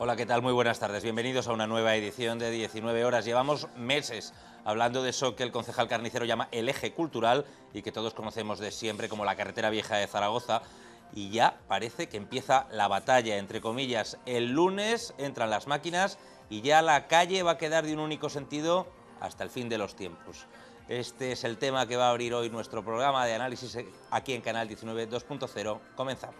Hola, ¿qué tal? Muy buenas tardes. Bienvenidos a una nueva edición de 19 horas. Llevamos meses hablando de eso que el concejal Carnicero llama el eje cultural y que todos conocemos de siempre como la carretera vieja de Zaragoza. Y ya parece que empieza la batalla, entre comillas. El lunes entran las máquinas y ya la calle va a quedar de un único sentido hasta el fin de los tiempos. Este es el tema que va a abrir hoy nuestro programa de análisis aquí en Canal 19 2.0. Comenzamos.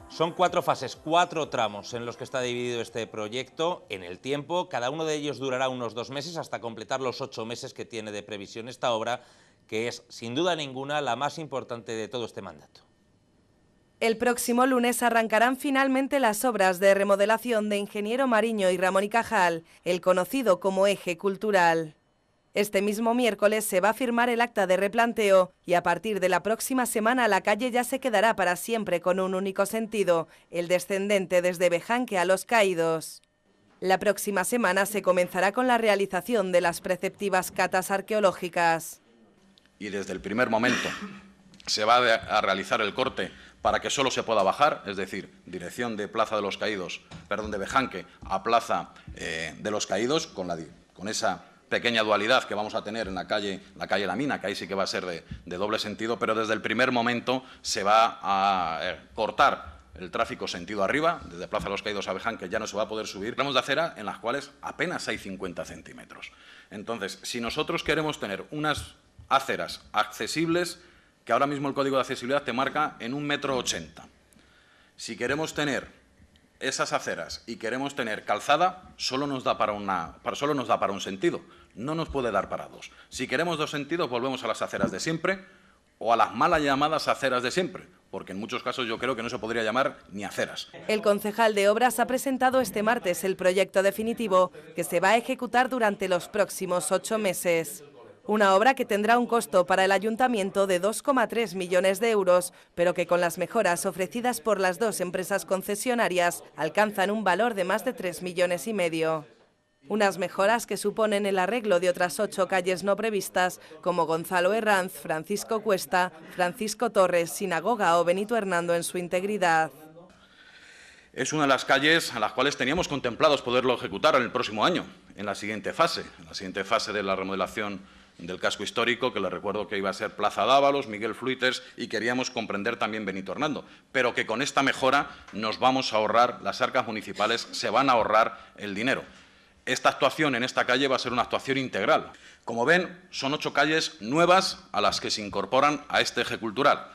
Son 4 fases, 4 tramos en los que está dividido este proyecto en el tiempo. Cada uno de ellos durará unos 2 meses hasta completar los 8 meses que tiene de previsión esta obra, que es, sin duda ninguna, la más importante de todo este mandato. El próximo lunes arrancarán finalmente las obras de remodelación de Ingeniero Mariño y Ramón y Cajal, el conocido como eje cultural. Este mismo miércoles se va a firmar el acta de replanteo y a partir de la próxima semana la calle ya se quedará para siempre con un único sentido, el descendente desde Bejanque a Los Caídos. La próxima semana se comenzará con la realización de las preceptivas catas arqueológicas. Y desde el primer momento se va a realizar el corte para que solo se pueda bajar, es decir, dirección de Plaza de los Caídos, perdón, de Bejanque a Plaza de los Caídos, con esa pequeña dualidad que vamos a tener en la calle La Mina, que ahí sí que va a ser de doble sentido, pero desde el primer momento se va a cortar el tráfico sentido arriba, desde Plaza de los Caídos a Bejanque ya no se va a poder subir. Tramos de acera en las cuales apenas hay 50 centímetros. Entonces, si nosotros queremos tener unas aceras accesibles, que ahora mismo el código de accesibilidad te marca en 1,80 m. Si queremos tener esas aceras y queremos tener calzada, solo nos da para un sentido, no nos puede dar para dos. Si queremos dos sentidos, volvemos a las aceras de siempre o a las mal llamadas aceras de siempre, porque en muchos casos yo creo que no se podría llamar ni aceras. El concejal de Obras ha presentado este martes el proyecto definitivo que se va a ejecutar durante los próximos 8 meses. Una obra que tendrá un costo para el ayuntamiento de 2,3 millones de euros, pero que con las mejoras ofrecidas por las dos empresas concesionarias alcanzan un valor de más de 3,5 millones. Unas mejoras que suponen el arreglo de otras 8 calles no previstas, como Gonzalo Herranz, Francisco Cuesta, Francisco Torres, Sinagoga o Benito Hernando en su integridad. Es una de las calles a las cuales teníamos contemplados poderlo ejecutar en el próximo año, en la siguiente fase de la remodelación del casco histórico, que les recuerdo que iba a ser Plaza Dávalos, Miguel Fluiters, y queríamos comprender también Benito Hernando, pero que con esta mejora nos vamos a ahorrar, las arcas municipales se van a ahorrar el dinero. Esta actuación en esta calle va a ser una actuación integral. Como ven, son 8 calles nuevas a las que se incorporan a este eje cultural.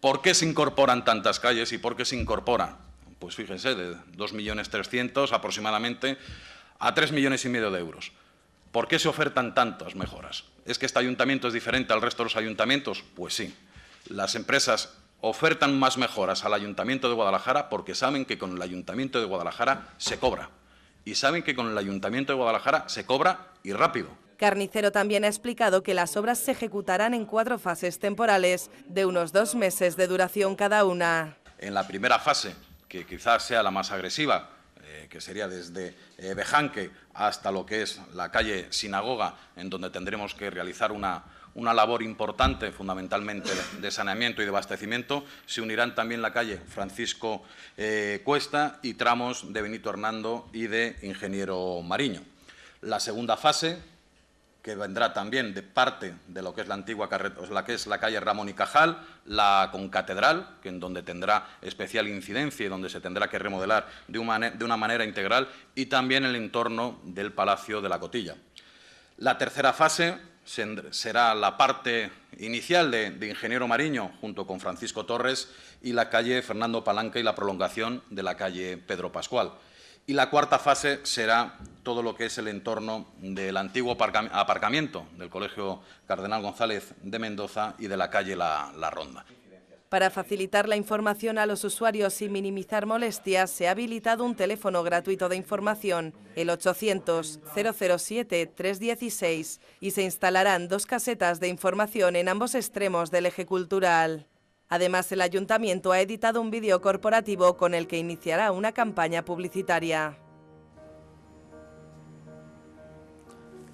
¿Por qué se incorporan tantas calles y por qué se incorporan? Pues fíjense, de 2.300.000 aproximadamente a 3,5 millones de euros. ¿Por qué se ofertan tantas mejoras? ¿Es que este ayuntamiento es diferente al resto de los ayuntamientos? Pues sí. Las empresas ofertan más mejoras al Ayuntamiento de Guadalajara porque saben que con el Ayuntamiento de Guadalajara se cobra. Y saben que con el Ayuntamiento de Guadalajara se cobra y rápido. Carnicero también ha explicado que las obras se ejecutarán en 4 fases temporales de unos 2 meses de duración cada una. En la primera fase, que quizás sea la más agresiva, que sería desde Bejanque hasta lo que es la calle Sinagoga, en donde tendremos que realizar una labor importante, fundamentalmente de saneamiento y de abastecimiento, se unirán también la calle Francisco Cuesta y tramos de Benito Hernando y de Ingeniero Mariño. La segunda fase, que vendrá también de parte de lo que es la antigua la calle Ramón y Cajal, la concatedral, que en donde tendrá especial incidencia y donde se tendrá que remodelar de una manera integral, y también el entorno del Palacio de la Cotilla. La tercera fase será la parte inicial de Ingeniero Mariño junto con Francisco Torres y la calle Fernando Palanca y la prolongación de la calle Pedro Pascual. Y la cuarta fase será todo lo que es el entorno del antiguo aparcamiento del Colegio Cardenal González de Mendoza y de la calle La Ronda. Para facilitar la información a los usuarios y minimizar molestias, se ha habilitado un teléfono gratuito de información, el 800-007-316, y se instalarán 2 casetas de información en ambos extremos del eje cultural. Además, el Ayuntamiento ha editado un vídeo corporativo con el que iniciará una campaña publicitaria.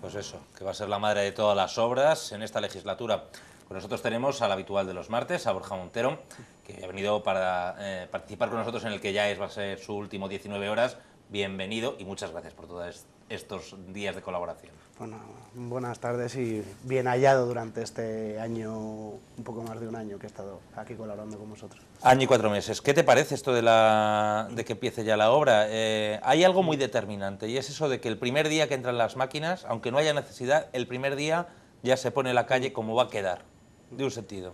Pues eso, que va a ser la madre de todas las obras en esta legislatura. Pues nosotros tenemos al habitual de los martes, a Borja Montero, que ha venido para participar con nosotros en el que va a ser su último 19 horas. Bienvenido y muchas gracias por todos estos días de colaboración. Bueno, buenas tardes y bien hallado durante este año, un poco más de un año que he estado aquí colaborando con vosotros. Año y 4 meses. ¿Qué te parece esto de que empiece ya la obra? Hay algo muy determinante y es eso de que el primer día que entran las máquinas, aunque no haya necesidad, el primer día ya se pone la calle como va a quedar, de un sentido.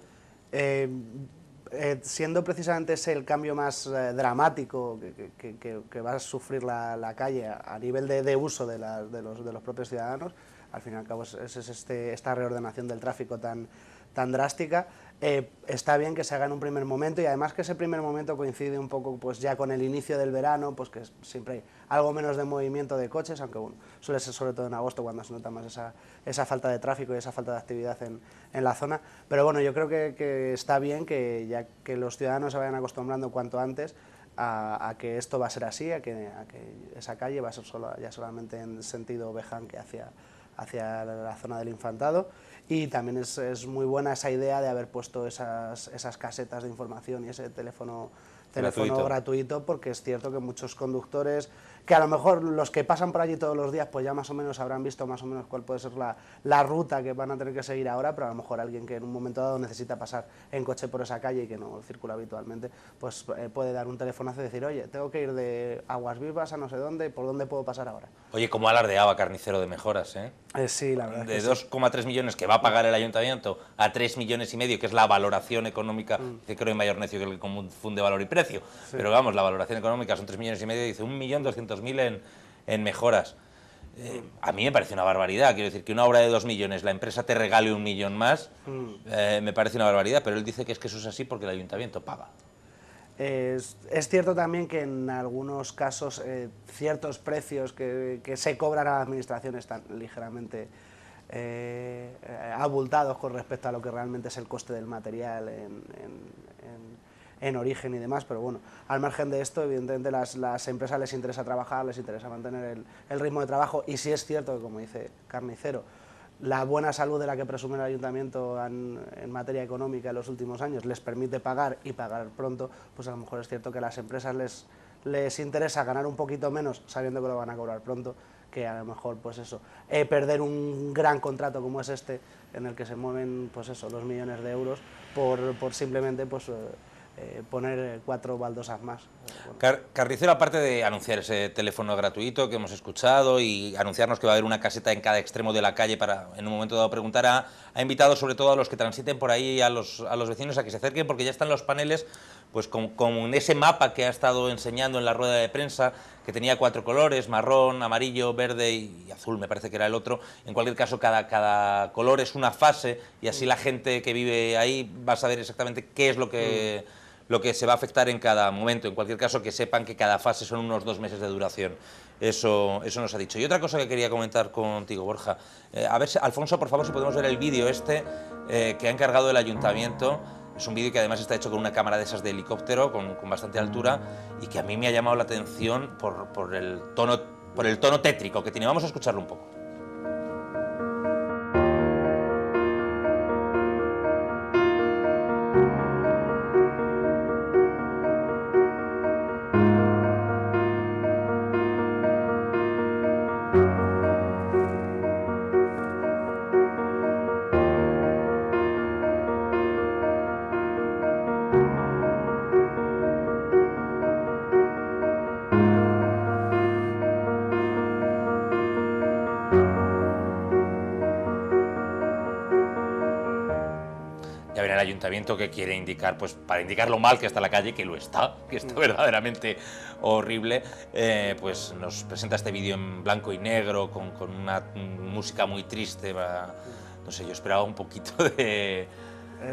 Siendo precisamente ese el cambio más dramático que va a sufrir la calle a nivel de uso de los propios ciudadanos, al fin y al cabo es esta reordenación del tráfico tan drástica, está bien que se haga en un primer momento y además que ese primer momento coincide un poco pues ya con el inicio del verano, pues que siempre hay algo menos de movimiento de coches, aunque bueno, suele ser sobre todo en agosto cuando se nota más esa falta de tráfico y esa falta de actividad en la zona, pero bueno, yo creo que está bien que ya que los ciudadanos se vayan acostumbrando cuanto antes a que esto va a ser así, a que esa calle va a ser ya solamente en sentido Bejanque hacia la zona del Infantado, y también es muy buena esa idea de haber puesto esas casetas de información y ese teléfono gratuito, porque es cierto que muchos conductores, que a lo mejor los que pasan por allí todos los días pues ya más o menos habrán visto más o menos cuál puede ser la ruta que van a tener que seguir ahora, pero a lo mejor alguien que en un momento dado necesita pasar en coche por esa calle y que no circula habitualmente, pues puede dar un telefonazo y decir, oye, tengo que ir de Aguas Vivas a no sé dónde, ¿por dónde puedo pasar ahora? Oye, cómo alardeaba Carnicero de mejoras, ¿eh? Sí, la verdad. De 2,3 millones que va a pagar el ayuntamiento a 3,5 millones, que es la valoración económica, que creo que mayor necio que el que confunde valor y precio, sí. Pero vamos, la valoración económica son 3,5 millones, dice 1.200.000 en mejoras. A mí me parece una barbaridad, quiero decir que una obra de 2 millones, la empresa te regale 1 millón más, me parece una barbaridad, pero él dice que eso es así porque el ayuntamiento paga. Es cierto también que en algunos casos ciertos precios que se cobran a la administración están ligeramente abultados con respecto a lo que realmente es el coste del material en origen y demás, pero bueno, al margen de esto, evidentemente las empresas les interesa trabajar, les interesa mantener el ritmo de trabajo, y sí es cierto que, como dice Carnicero, la buena salud de la que presume el ayuntamiento en materia económica en los últimos años les permite pagar y pagar pronto, pues a lo mejor es cierto que a las empresas les interesa ganar un poquito menos sabiendo que lo van a cobrar pronto, que a lo mejor pues eso, perder un gran contrato como es este, en el que se mueven pues eso, 2 millones de euros por simplemente pues poner 4 baldosas más. Bueno. Carnicero, aparte de anunciar ese teléfono gratuito que hemos escuchado y anunciarnos que va a haber una caseta en cada extremo de la calle para en un momento dado preguntar, ha invitado sobre todo a los que transiten por ahí, a los vecinos, a que se acerquen, porque ya están los paneles pues con ese mapa que ha estado enseñando en la rueda de prensa, que tenía 4 colores, marrón, amarillo, verde y azul, me parece que era el otro. En cualquier caso, cada color es una fase y así la gente que vive ahí va a saber exactamente qué es lo que se va a afectar en cada momento. En cualquier caso, que sepan que cada fase son unos 2 meses de duración. Eso nos ha dicho. Y otra cosa que quería comentar contigo, Borja. A ver, Alfonso, por favor, si podemos ver el vídeo que ha encargado el ayuntamiento. Es un vídeo que además está hecho con una cámara de esas de helicóptero, con bastante altura, y que a mí me ha llamado la atención por el tono tétrico que tiene. Vamos a escucharlo un poco. Ya verá el ayuntamiento que quiere indicar, pues para indicar lo mal que está la calle, que lo está, que está verdaderamente horrible, pues nos presenta este vídeo en blanco y negro, con una música muy triste, no sé, yo esperaba un poquito de...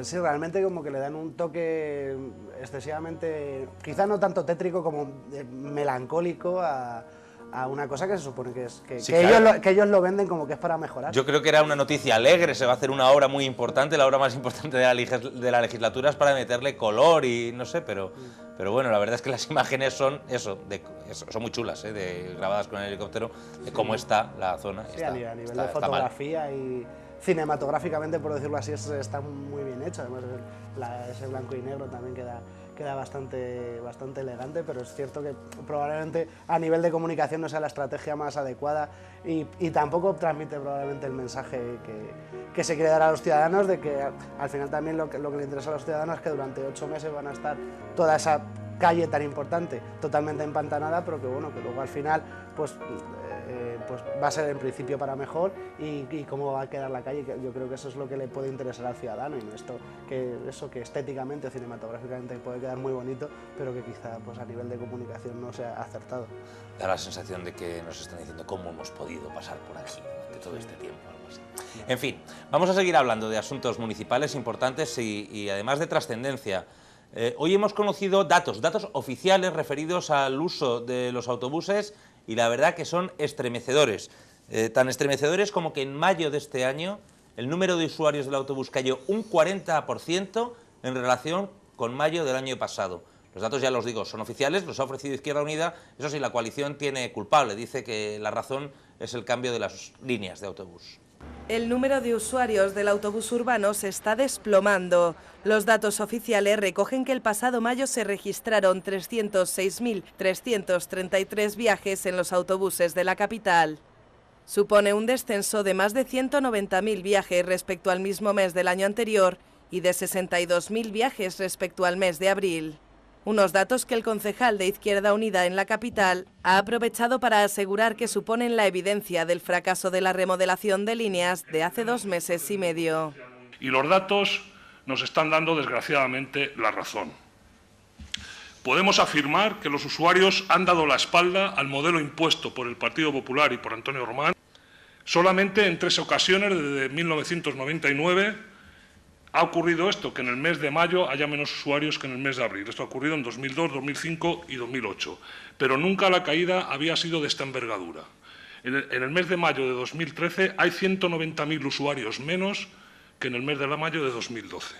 Sí, realmente como que le dan un toque excesivamente, quizá no tanto tétrico como melancólico a a una cosa que se supone que es Sí, claro. ellos lo venden como que es para mejorar. Yo creo que era una noticia alegre, se va a hacer una obra muy importante, la obra más importante de la legislatura es para meterle color y no sé, pero bueno, la verdad es que las imágenes son son muy chulas, grabadas con el helicóptero, de cómo está la zona. Sí, a nivel de fotografía y cinematográficamente, por decirlo así, está muy bien hecho. Además, ese blanco y negro también queda bastante elegante, pero es cierto que probablemente a nivel de comunicación no sea la estrategia más adecuada y tampoco transmite probablemente el mensaje que se quiere dar a los ciudadanos, de que al final también lo que le interesa a los ciudadanos es que durante 8 meses van a estar toda esa calle tan importante totalmente empantanada, pero que bueno, que luego al final pues va a ser en principio para mejor y cómo va a quedar la calle. Yo creo que eso es lo que le puede interesar al ciudadano, y no que estéticamente o cinematográficamente puede quedar muy bonito, pero que quizá pues a nivel de comunicación no sea acertado. Da la sensación de que nos están diciendo cómo hemos podido pasar por aquí durante todo este tiempo, algo así. En fin, vamos a seguir hablando de asuntos municipales importantes y además de trascendencia. Hoy hemos conocido datos oficiales referidos al uso de los autobuses, y la verdad que son estremecedores. Tan estremecedores como que en mayo de este año el número de usuarios del autobús cayó un 40% en relación con mayo del año pasado. Los datos, ya los digo, son oficiales, los ha ofrecido Izquierda Unida. Eso sí, la coalición tiene culpable, dice que la razón es el cambio de las líneas de autobús. El número de usuarios del autobús urbano se está desplomando. Los datos oficiales recogen que el pasado mayo se registraron 306.333 viajes en los autobuses de la capital. Supone un descenso de más de 190.000 viajes respecto al mismo mes del año anterior y de 62.000 viajes respecto al mes de abril. Unos datos que el concejal de Izquierda Unida en la capital ha aprovechado para asegurar que suponen la evidencia del fracaso de la remodelación de líneas de hace 2 meses y medio. Y los datos nos están dando, desgraciadamente, la razón. Podemos afirmar que los usuarios han dado la espalda al modelo impuesto por el Partido Popular y por Antonio Román. Solamente en 3 ocasiones desde 1999 ha ocurrido esto, que en el mes de mayo haya menos usuarios que en el mes de abril. Esto ha ocurrido en 2002, 2005 y 2008. Pero nunca la caída había sido de esta envergadura. En el mes de mayo de 2013 hay 190.000 usuarios menos que en el mes de mayo de 2012.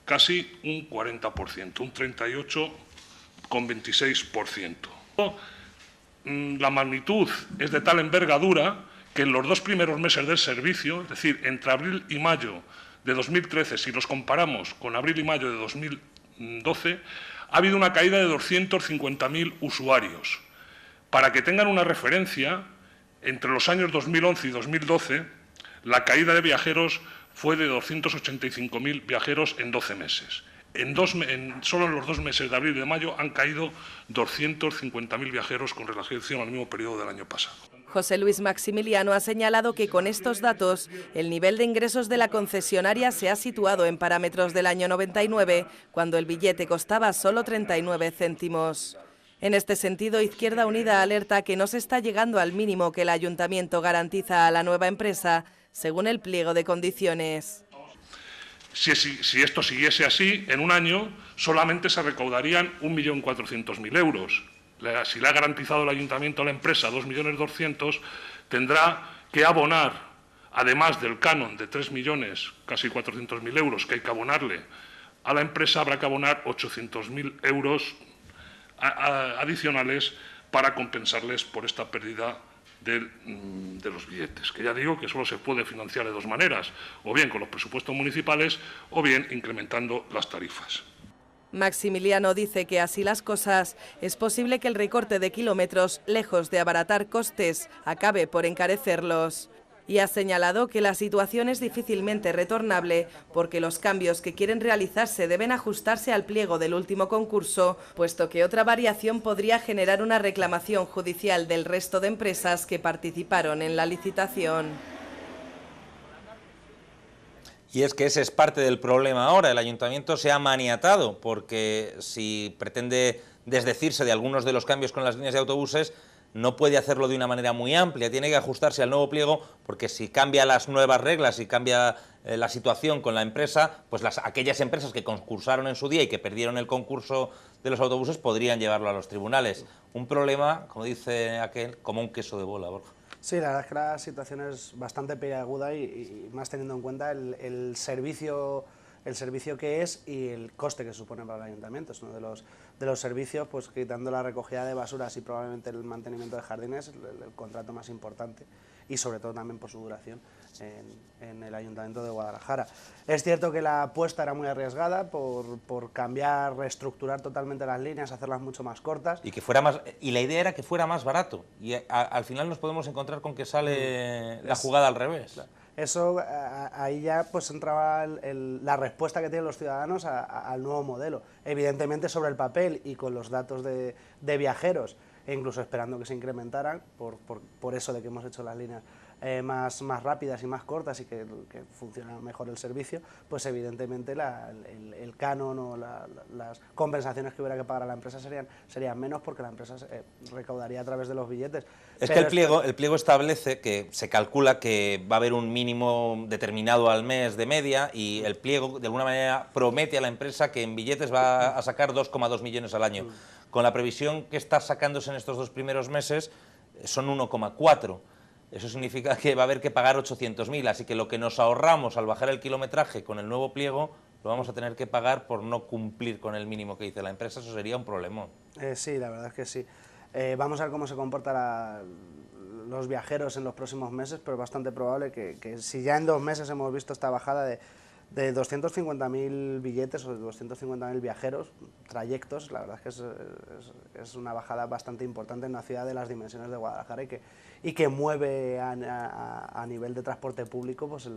Casi un 40%, un 38,26%. La magnitud es de tal envergadura que en los 2 primeros meses del servicio, es decir, entre abril y mayo de 2013, si los comparamos con abril y mayo de 2012, ha habido una caída de 250.000 usuarios. Para que tengan una referencia, entre los años 2011 y 2012, la caída de viajeros fue de 285.000 viajeros en 12 meses. Solo en los 2 meses de abril y de mayo han caído 250.000 viajeros con relación al mismo periodo del año pasado. José Luis Maximiliano ha señalado que con estos datos el nivel de ingresos de la concesionaria se ha situado en parámetros del año 99, cuando el billete costaba solo 39 céntimos. En este sentido, Izquierda Unida alerta que no se está llegando al mínimo que el ayuntamiento garantiza a la nueva empresa, según el pliego de condiciones. Si esto siguiese así, en un año solamente se recaudarían 1.400.000 euros. Si le ha garantizado el ayuntamiento a la empresa 2.200.000, tendrá que abonar, además del canon de 3 millones, casi 400.000 euros que hay que abonarle a la empresa, habrá que abonar 800.000 euros adicionales para compensarles por esta pérdida de los billetes, que ya digo que solo se puede financiar de 2 maneras, o bien con los presupuestos municipales o bien incrementando las tarifas. Maximiliano dice que así las cosas, es posible que el recorte de kilómetros, lejos de abaratar costes, acabe por encarecerlos. Y ha señalado que la situación es difícilmente retornable porque los cambios que quieren realizarse deben ajustarse al pliego del último concurso, puesto que otra variación podría generar una reclamación judicial del resto de empresas que participaron en la licitación. Y es que ese es parte del problema ahora. El ayuntamiento se ha maniatado porque si pretende desdecirse de algunos de los cambios con las líneas de autobuses, no puede hacerlo de una manera muy amplia, tiene que ajustarse al nuevo pliego, porque si cambia las nuevas reglas, si cambia la situación con la empresa, pues aquellas empresas que concursaron en su día y que perdieron el concurso de los autobuses podrían llevarlo a los tribunales. Un problema, como dice aquel, como un queso de bola, Borja. Sí, la verdad es que la situación es bastante peliaguda y más teniendo en cuenta el servicio que es y el coste que supone para el ayuntamiento. Es uno de los servicios, pues quitando la recogida de basuras y probablemente el mantenimiento de jardines, el contrato más importante y sobre todo también por su duración en el Ayuntamiento de Guadalajara. Es cierto que la apuesta era muy arriesgada por cambiar, reestructurar totalmente las líneas, hacerlas mucho más cortas. Y la idea era que fuera más barato, y al final nos podemos encontrar con que sale la jugada al revés. Claro. Eso, ahí ya pues entraba la respuesta que tienen los ciudadanos al nuevo modelo. Evidentemente sobre el papel y con los datos de viajeros, e incluso esperando que se incrementaran, por eso de que hemos hecho las líneas más rápidas y más cortas y que funciona mejor el servicio, pues evidentemente el canon o las compensaciones que hubiera que pagar a la empresa serían menos, porque la empresa recaudaría a través de los billetes. Es que el pliego establece que se calcula que va a haber un mínimo determinado al mes de media, y el pliego de alguna manera promete a la empresa que en billetes va a sacar 2,2 millones al año. Con la previsión que está sacándose en estos 2 primeros meses son 1,4. Eso significa que va a haber que pagar 800.000, así que lo que nos ahorramos al bajar el kilometraje con el nuevo pliego lo vamos a tener que pagar por no cumplir con el mínimo que dice la empresa. Eso sería un problemón. Sí, la verdad es que sí. Vamos a ver cómo se comportan los viajeros en los próximos meses, pero es bastante probable que si ya en 2 meses hemos visto esta bajada de 250.000 billetes o de 250.000 viajeros, trayectos, la verdad es que es una bajada bastante importante en una ciudad de las dimensiones de Guadalajara y que mueve a nivel de transporte público pues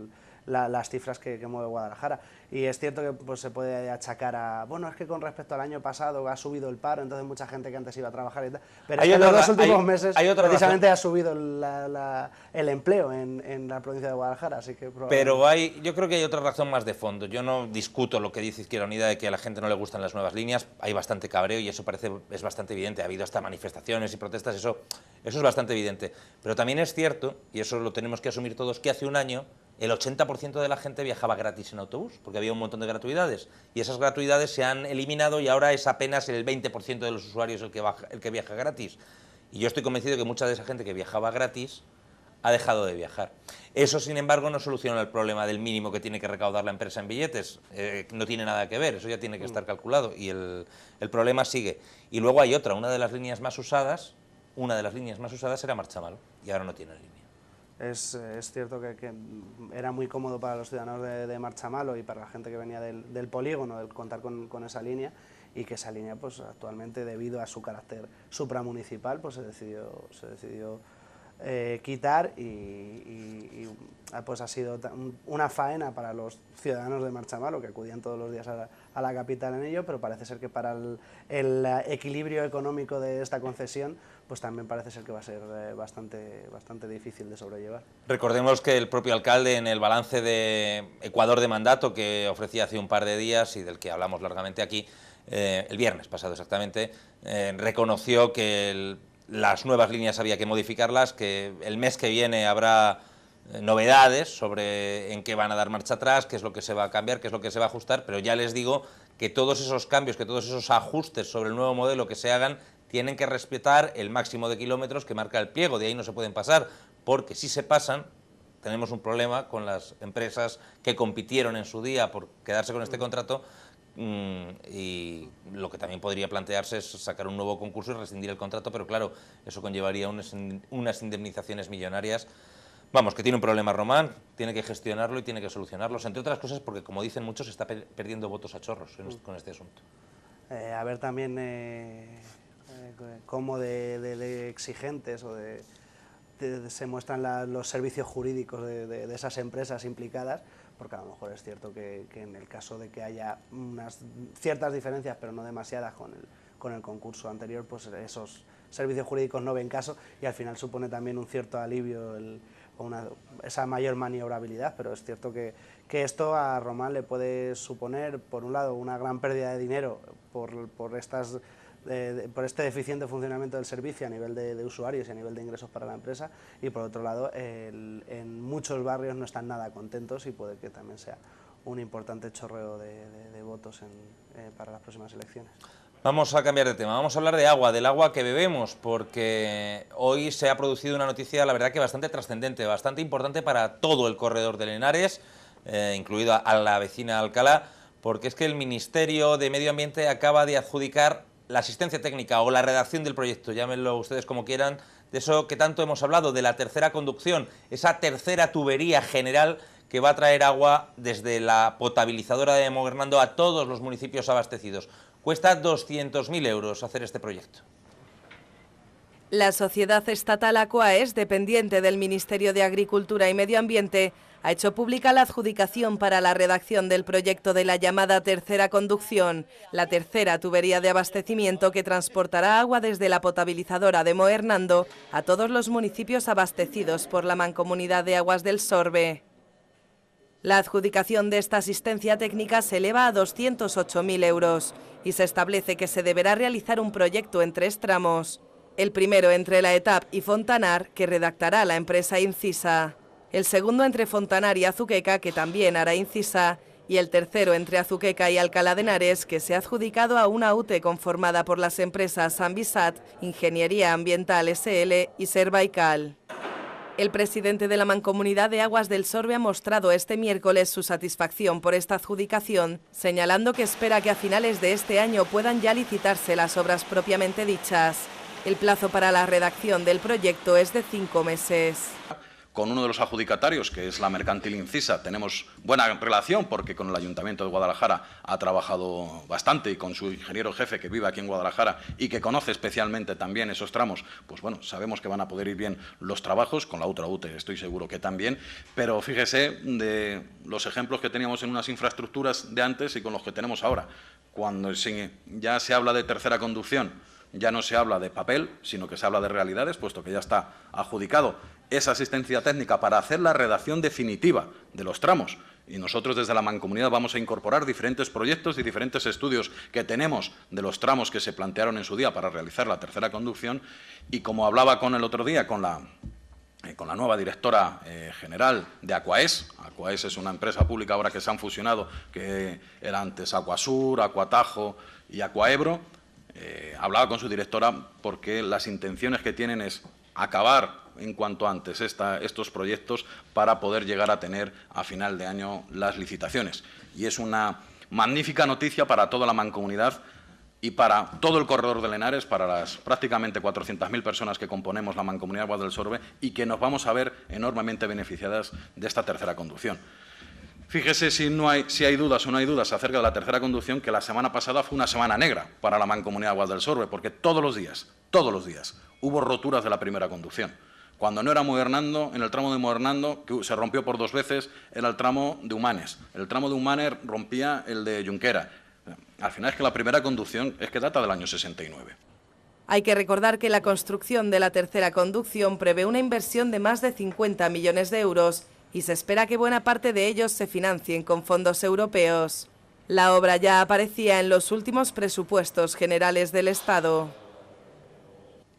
las cifras que mueve Guadalajara. Y es cierto que pues, se puede achacar a, bueno, es que con respecto al año pasado ha subido el paro, entonces mucha gente que antes iba a trabajar y tal, pero en los 2 últimos meses precisamente ha subido el empleo en la provincia de Guadalajara, así que pero yo creo que hay otra razón más de fondo. Yo no discuto lo que dice Izquierda Unida de que a la gente no le gustan las nuevas líneas, hay bastante cabreo y eso es bastante evidente, ha habido hasta manifestaciones y protestas, eso es bastante evidente, pero también es cierto, y eso lo tenemos que asumir todos, que hace un año el 80% de la gente viajaba gratis en autobús, porque había un montón de gratuidades, y esas gratuidades se han eliminado y ahora es apenas el 20% de los usuarios el que viaja gratis. Y yo estoy convencido que mucha de esa gente que viajaba gratis ha dejado de viajar. Eso, sin embargo, no soluciona el problema del mínimo que tiene que recaudar la empresa en billetes. No tiene nada que ver, eso ya tiene que estar calculado, y el problema sigue. Y luego hay otra, una de las líneas más usadas era Marchamalo, y ahora no tiene línea. Es cierto que era muy cómodo para los ciudadanos de Marchamalo y para la gente que venía del polígono el contar con esa línea, y que esa línea pues actualmente, debido a su carácter supramunicipal, pues se decidió quitar y pues ha sido una faena para los ciudadanos de Marchamalo, que acudían todos los días a la capital en ello, pero parece ser que para el equilibrio económico de esta concesión pues también parece ser que va a ser bastante difícil de sobrellevar. Recordemos que el propio alcalde, en el balance de Ecuador de mandato que ofrecía hace un par de días y del que hablamos largamente aquí, el viernes pasado exactamente, reconoció que las nuevas líneas había que modificarlas, que el mes que viene habrá novedades sobre en qué van a dar marcha atrás, qué es lo que se va a cambiar, qué es lo que se va a ajustar, pero ya les digo que todos esos cambios, que todos esos ajustes sobre el nuevo modelo que se hagan, tienen que respetar el máximo de kilómetros que marca el pliego, de ahí no se pueden pasar, porque si se pasan, tenemos un problema con las empresas que compitieron en su día por quedarse con este contrato, y lo que también podría plantearse es sacar un nuevo concurso y rescindir el contrato, pero claro, eso conllevaría unas indemnizaciones millonarias. Vamos, que tiene un problema Román, tiene que gestionarlo y tiene que solucionarlo, entre otras cosas porque, como dicen muchos, se está perdiendo votos a chorros con este asunto. A ver también cómo de exigentes o se muestran los servicios jurídicos de esas empresas implicadas, porque a lo mejor es cierto que en el caso de que haya unas ciertas diferencias, pero no demasiadas con el concurso anterior, pues esos servicios jurídicos no ven caso, y al final supone también un cierto alivio esa mayor maniobrabilidad, pero es cierto que esto a Román le puede suponer, por un lado, una gran pérdida de dinero por estas por este deficiente funcionamiento del servicio a nivel de usuarios y a nivel de ingresos para la empresa, y por otro lado en muchos barrios no están nada contentos y puede que también sea un importante chorreo de votos para las próximas elecciones. Vamos a cambiar de tema, vamos a hablar de agua, del agua que bebemos, porque hoy se ha producido una noticia, la verdad que bastante trascendente, bastante importante para todo el corredor del Henares, incluido a la vecina Alcalá, porque es que el Ministerio de Medio Ambiente acaba de adjudicar la asistencia técnica o la redacción del proyecto, llámenlo ustedes como quieran, de eso que tanto hemos hablado, de la tercera conducción, esa tercera tubería general que va a traer agua desde la potabilizadora de Moguernando a todos los municipios abastecidos. Cuesta 200.000 euros hacer este proyecto. La sociedad estatal Aquaes, dependiente del Ministerio de Agricultura y Medio Ambiente, ha hecho pública la adjudicación para la redacción del proyecto de la llamada tercera conducción, la tercera tubería de abastecimiento que transportará agua desde la potabilizadora de Moguernando a todos los municipios abastecidos por la Mancomunidad de Aguas del Sorbe. La adjudicación de esta asistencia técnica se eleva a 208.000 euros y se establece que se deberá realizar un proyecto en 3 tramos. El primero entre La Etap y Fontanar, que redactará la empresa Incisa. El segundo entre Fontanar y Azuqueca, que también hará Incisa. Y el tercero entre Azuqueca y Alcalá de Henares, que se ha adjudicado a una UTE conformada por las empresas Ambisat, Ingeniería Ambiental SL y Servaical. El presidente de la Mancomunidad de Aguas del Sorbe ha mostrado este miércoles su satisfacción por esta adjudicación, señalando que espera que a finales de este año puedan ya licitarse las obras propiamente dichas. El plazo para la redacción del proyecto es de 5 meses. Con uno de los adjudicatarios, que es la mercantil Incisa, tenemos buena relación porque con el Ayuntamiento de Guadalajara ha trabajado bastante, y con su ingeniero jefe que vive aquí en Guadalajara y que conoce especialmente también esos tramos, pues bueno, sabemos que van a poder ir bien los trabajos. Con la otra UTE estoy seguro que también, pero fíjese de los ejemplos que teníamos en unas infraestructuras de antes y con los que tenemos ahora. Cuando ya se habla de tercera conducción, ya no se habla de papel, sino que se habla de realidades, puesto que ya está adjudicado esa asistencia técnica para hacer la redacción definitiva de los tramos. Y nosotros desde la Mancomunidad vamos a incorporar diferentes proyectos y diferentes estudios que tenemos de los tramos que se plantearon en su día para realizar la tercera conducción. Y como hablaba con el otro día con la nueva directora general de Aquaes. Aquaes es una empresa pública ahora que se han fusionado, que era antes Aquasur, Aquatajo y Aquaebro. Hablaba con su directora porque las intenciones que tienen es acabar en cuanto antes estos proyectos para poder llegar a tener a final de año las licitaciones. Y es una magnífica noticia para toda la Mancomunidad y para todo el corredor del Henares, para las prácticamente 400.000 personas que componemos la Mancomunidad de Aguas del Sorbe, y que nos vamos a ver enormemente beneficiadas de esta tercera conducción. Fíjese si hay dudas o no hay dudas acerca de la tercera conducción, que la semana pasada fue una semana negra para la Mancomunidad de Aguas del Sorbe, porque todos los días, hubo roturas de la primera conducción. Cuando no era Moguernando, en el tramo de Moguernando, que se rompió por 2 veces, era el tramo de Humanes. El tramo de Humanes rompía el de Junquera. Al final es que la primera conducción es que data del año 69. Hay que recordar que la construcción de la tercera conducción prevé una inversión de más de 50 millones de euros y se espera que buena parte de ellos se financien con fondos europeos. La obra ya aparecía en los últimos presupuestos generales del Estado.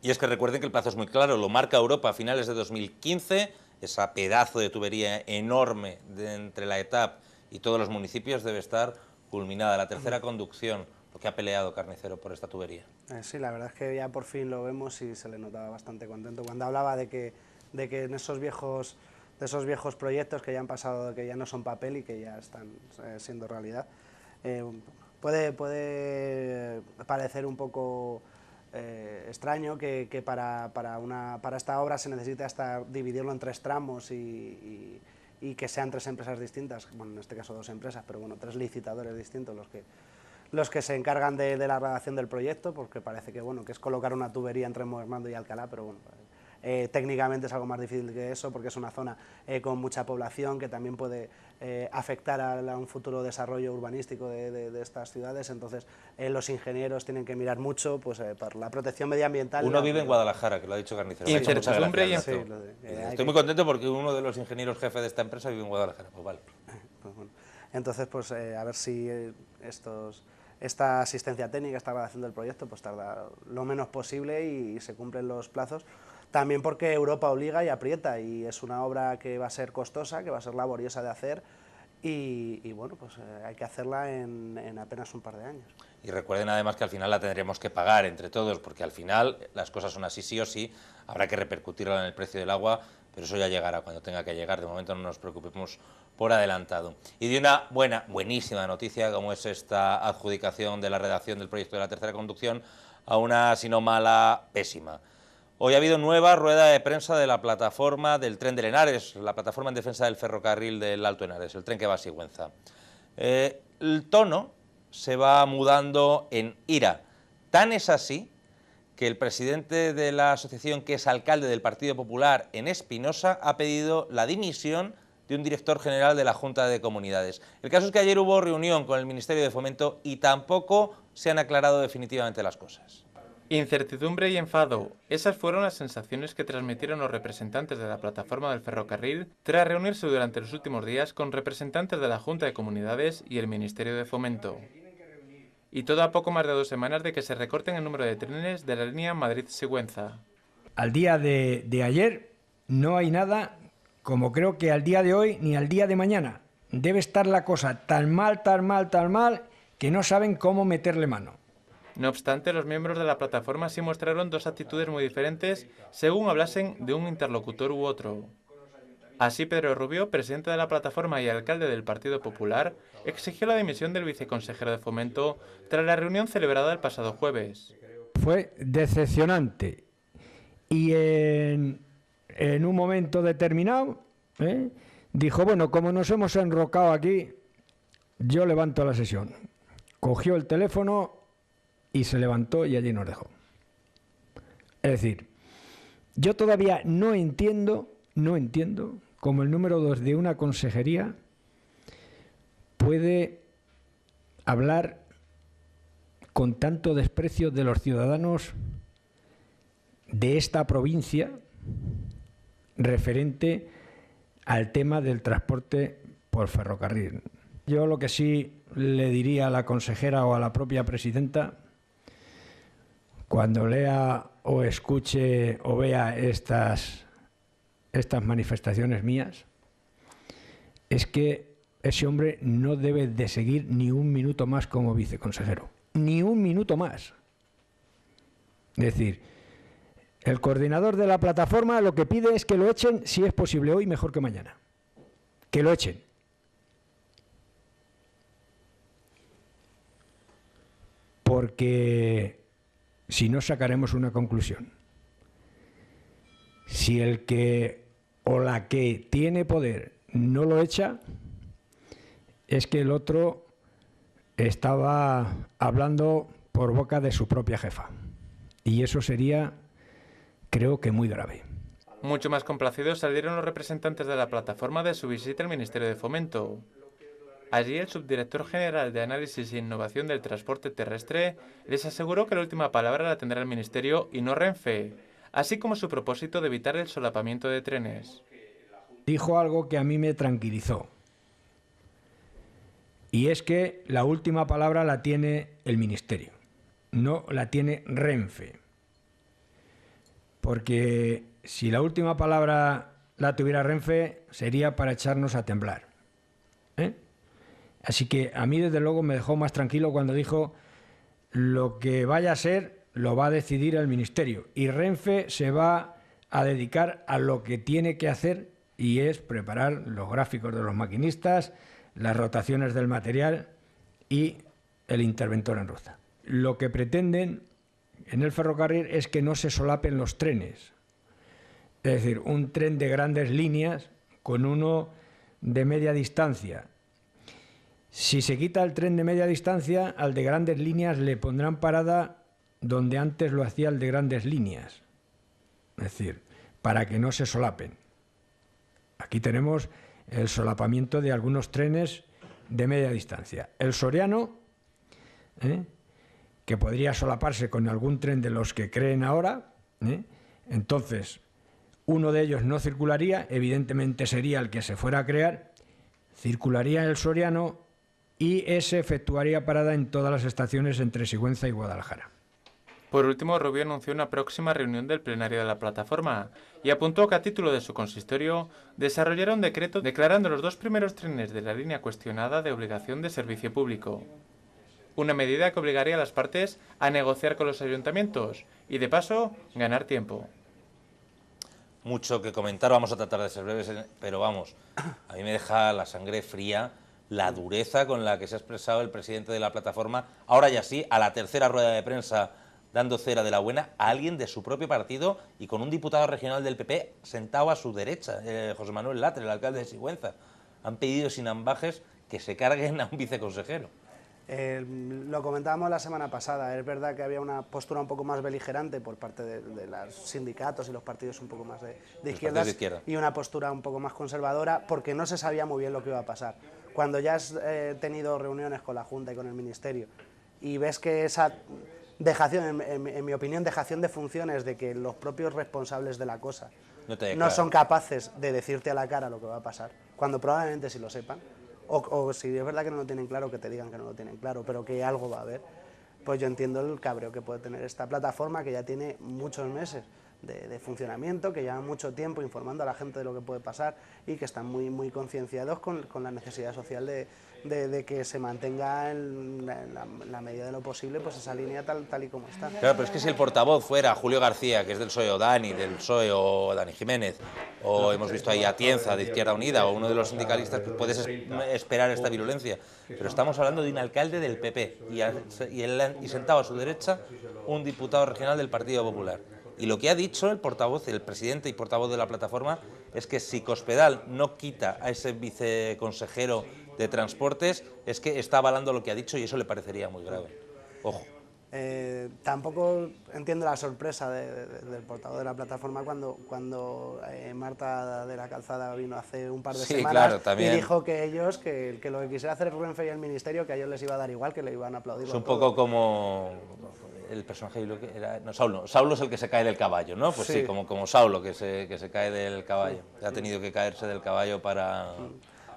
Y es que recuerden que el plazo es muy claro, lo marca Europa a finales de 2015, esa pedazo de tubería enorme entre La Etap y todos los municipios debe estar culminada, la tercera conducción, lo que ha peleado Carnicero por esta tubería. Sí, la verdad es que ya por fin lo vemos y se le notaba bastante contento cuando hablaba de que en esos viejos proyectos que ya han pasado, que ya no son papel y que ya están siendo realidad. Puede parecer un poco extraño que para esta obra se necesite hasta dividirlo en 3 tramos y que sean 3 empresas distintas, bueno, en este caso 2 empresas, pero bueno, 3 licitadores distintos los que se encargan de la redacción del proyecto, porque parece que bueno, que es colocar una tubería entre Moguernando y Alcalá, pero bueno, técnicamente es algo más difícil que eso, porque es una zona con mucha población que también puede afectar a un futuro desarrollo urbanístico de estas ciudades. Entonces los ingenieros tienen que mirar mucho pues, por la protección medioambiental. Uno vive en Guadalajara, que lo ha dicho Carnicero. Incertidumbre y sí, estoy muy contento porque uno de los ingenieros jefe de esta empresa vive en Guadalajara. Pues vale. Pues bueno. Entonces, pues a ver si esta asistencia técnica, esta redacción del proyecto, pues tarda lo menos posible y se cumplen los plazos. También porque Europa obliga y aprieta, y es una obra que va a ser costosa, que va a ser laboriosa de hacer, y bueno, pues hay que hacerla en apenas un par de años. Y recuerden además que al final la tendremos que pagar entre todos, porque al final las cosas son así sí o sí, habrá que repercutirla en el precio del agua, pero eso ya llegará cuando tenga que llegar. De momento no nos preocupemos por adelantado. Y de una buenísima noticia, como es esta adjudicación de la redacción del proyecto de la tercera conducción, a una, si no mala, pésima. Hoy ha habido nueva rueda de prensa de la plataforma del tren de Henares, la plataforma en defensa del ferrocarril del Alto Henares, el tren que va a Sigüenza. El tono se va mudando en ira. Tan es así que el presidente de la asociación, que es alcalde del Partido Popular en Espinosa, ha pedido la dimisión de un director general de la Junta de Comunidades. El caso es que ayer hubo reunión con el Ministerio de Fomento y tampoco se han aclarado definitivamente las cosas. Incertidumbre y enfado. Esas fueron las sensaciones que transmitieron los representantes de la plataforma del ferrocarril tras reunirse durante los últimos días con representantes de la Junta de Comunidades y el Ministerio de Fomento. Y todo a poco más de 2 semanas de que se recorten el número de trenes de la línea Madrid-Sigüenza. Al día de ayer no hay nada, como creo que al día de hoy ni al día de mañana. Debe estar la cosa tan mal, que no saben cómo meterle mano. No obstante, los miembros de la plataforma sí mostraron 2 actitudes muy diferentes según hablasen de un interlocutor u otro. Así, Pedro Rubio, presidente de la plataforma y alcalde del Partido Popular, exigió la dimisión del viceconsejero de Fomento tras la reunión celebrada el pasado jueves. Fue decepcionante y en un momento determinado dijo, bueno, como nos hemos enrocado aquí, yo levanto la sesión. Cogió el teléfono y se levantó y allí nos dejó. Es decir, yo todavía no entiendo cómo el número 2 de una consejería puede hablar con tanto desprecio de los ciudadanos de esta provincia referente al tema del transporte por ferrocarril. Yo lo que sí le diría a la consejera o a la propia presidenta, cuando lea o escuche o vea estas manifestaciones mías, es que ese hombre no debe de seguir ni un minuto más como viceconsejero. Ni un minuto más. Es decir, el coordinador de la plataforma lo que pide es que lo echen, si es posible hoy, mejor que mañana. Que lo echen. Porque si no, sacaremos una conclusión. Si el que o la que tiene poder no lo echa, es que el otro estaba hablando por boca de su propia jefa. Y eso sería, creo que muy grave. Mucho más complacidos salieron los representantes de la plataforma de su visita al Ministerio de Fomento. Allí el subdirector general de Análisis e Innovación del Transporte Terrestre les aseguró que la última palabra la tendrá el Ministerio y no Renfe, así como su propósito de evitar el solapamiento de trenes. Dijo algo que a mí me tranquilizó, y es que la última palabra la tiene el Ministerio, no la tiene Renfe. Porque si la última palabra la tuviera Renfe, sería para echarnos a temblar. Así que a mí desde luego me dejó más tranquilo cuando dijo lo que vaya a ser lo va a decidir el Ministerio y Renfe se va a dedicar a lo que tiene que hacer y es preparar los gráficos de los maquinistas, las rotaciones del material y el interventor en ruta. Lo que pretenden en el ferrocarril es que no se solapen los trenes. Es decir, un tren de grandes líneas con uno de media distancia. Si se quita el tren de media distancia, al de grandes líneas le pondrán parada donde antes lo hacía el de grandes líneas. Es decir, para que no se solapen. Aquí tenemos el solapamiento de algunos trenes de media distancia. El Soriano, que podría solaparse con algún tren de los que creen ahora, entonces uno de ellos no circularía, evidentemente sería el que se fuera a crear, circularía el Soriano y se efectuaría parada en todas las estaciones entre Sigüenza y Guadalajara. Por último, Rubio anunció una próxima reunión del plenario de la plataforma y apuntó que a título de su consistorio desarrollará un decreto declarando los 2 primeros trenes de la línea cuestionada de obligación de servicio público. Una medida que obligaría a las partes a negociar con los ayuntamientos y, de paso, ganar tiempo. Mucho que comentar, vamos a tratar de ser breves, pero vamos, a mí me deja la sangre fría la dureza con la que se ha expresado el presidente de la plataforma, ahora ya sí, a la tercera rueda de prensa, dando cera de la buena a alguien de su propio partido y con un diputado regional del PP sentado a su derecha, José Manuel Latre, el alcalde de Sigüenza. Han pedido sin ambajes que se carguen a un viceconsejero. Lo comentábamos la semana pasada, es verdad que había una postura un poco más beligerante por parte de los sindicatos y los partidos un poco más de izquierdas y una postura un poco más conservadora porque no se sabía muy bien lo que iba a pasar. Cuando ya has tenido reuniones con la Junta y con el Ministerio y ves que esa dejación, en mi opinión, dejación de funciones de que los propios responsables de la cosa no son capaces de decirte a la cara lo que va a pasar, cuando probablemente sí lo sepan, o si es verdad que no lo tienen claro, que te digan que no lo tienen claro, pero que algo va a haber, pues yo entiendo el cabreo que puede tener esta plataforma que ya tiene muchos meses de funcionamiento, que lleva mucho tiempo informando a la gente de lo que puede pasar y que están muy concienciados con la necesidad social de que se mantenga en la medida de lo posible pues esa línea tal y como está. Claro, pero es que si el portavoz fuera Julio García, que es del PSOE, o Dani, del PSOE, o Dani Jiménez, o hemos visto ahí a Tienza, de Izquierda Unida, o uno de los sindicalistas, pues puedes esperar esta virulencia. Pero estamos hablando de un alcalde del PP y sentado a su derecha un diputado regional del Partido Popular. Y lo que ha dicho el portavoz, el presidente y portavoz de la plataforma, es que si Cospedal no quita a ese viceconsejero de Transportes, es que está avalando lo que ha dicho y eso le parecería muy grave. Ojo. Tampoco entiendo la sorpresa del portavoz de la plataforma cuando Marta de la Calzada vino hace un par de semanas y dijo que ellos, que lo que quisiera hacer Renfe y el Ministerio, que a ellos les iba a dar igual, que le iban a aplaudir. Es un poco como el personaje que era, no, Saulo es el que se cae del caballo, ¿no? Pues sí, como Saulo que se cae del caballo. Ha tenido que caerse del caballo para...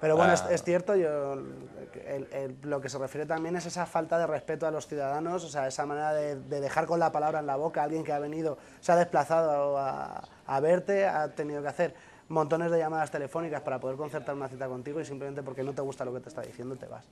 Pero bueno, es cierto, lo que se refiere también es esa falta de respeto a los ciudadanos, o sea, esa manera de dejar con la palabra en la boca a alguien que ha venido, se ha desplazado a verte, ha tenido que hacer montones de llamadas telefónicas para poder concertar una cita contigo y simplemente porque no te gusta lo que te está diciendo te vas.